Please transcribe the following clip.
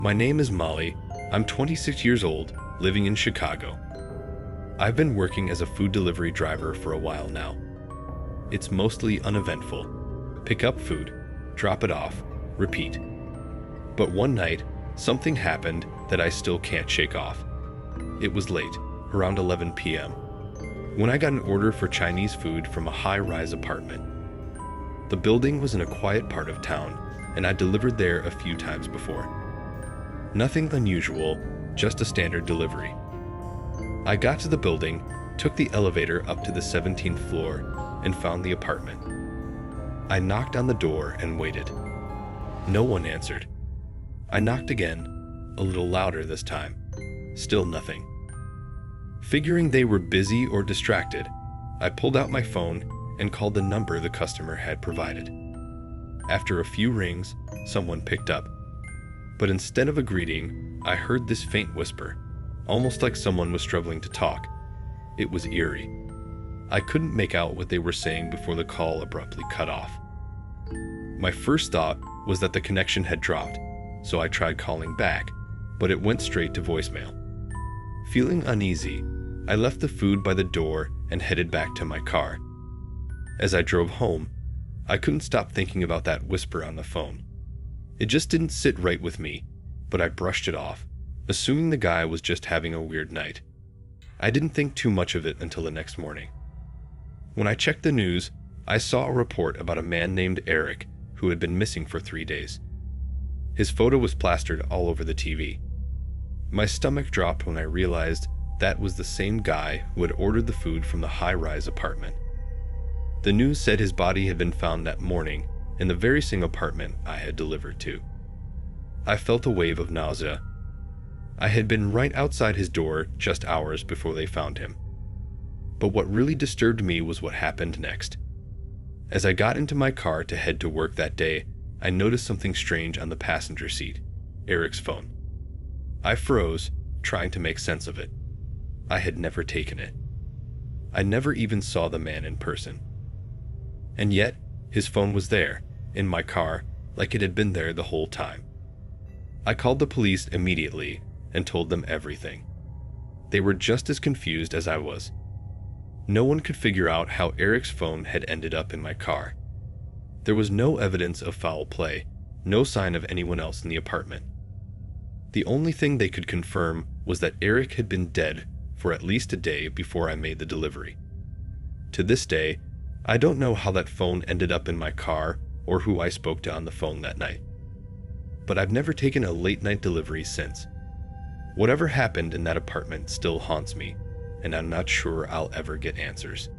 My name is Molly. I'm 26 years old, living in Chicago. I've been working as a food delivery driver for a while now. It's mostly uneventful. Pick up food, drop it off, repeat. But one night, something happened that I still can't shake off. It was late, around 11 p.m., when I got an order for Chinese food from a high-rise apartment. The building was in a quiet part of town, and I delivered there a few times before. Nothing unusual, just a standard delivery. I got to the building, took the elevator up to the 17th floor, and found the apartment. I knocked on the door and waited. No one answered. I knocked again, a little louder this time. Still nothing. Figuring they were busy or distracted, I pulled out my phone and called the number the customer had provided. After a few rings, someone picked up. But instead of a greeting, I heard this faint whisper, almost like someone was struggling to talk. It was eerie. I couldn't make out what they were saying before the call abruptly cut off. My first thought was that the connection had dropped, so I tried calling back, but it went straight to voicemail. Feeling uneasy, I left the food by the door and headed back to my car. As I drove home, I couldn't stop thinking about that whisper on the phone. It just didn't sit right with me, but I brushed it off, assuming the guy was just having a weird night. I didn't think too much of it until the next morning. When I checked the news, I saw a report about a man named Eric who had been missing for 3 days. His photo was plastered all over the TV. My stomach dropped when I realized that was the same guy who had ordered the food from the high-rise apartment. The news said his body had been found that morning in the very same apartment I had delivered to. I felt a wave of nausea. I had been right outside his door just hours before they found him. But what really disturbed me was what happened next. As I got into my car to head to work that day, I noticed something strange on the passenger seat, Eric's phone. I froze, trying to make sense of it. I had never taken it. I never even saw the man in person. And yet, his phone was there, in my car, like it had been there the whole time. I called the police immediately and told them everything. They were just as confused as I was. No one could figure out how Eric's phone had ended up in my car. There was no evidence of foul play, no sign of anyone else in the apartment. The only thing they could confirm was that Eric had been dead for at least a day before I made the delivery. To this day, I don't know how that phone ended up in my car or who I spoke to on the phone that night. But I've never taken a late-night delivery since. Whatever happened in that apartment still haunts me, and I'm not sure I'll ever get answers.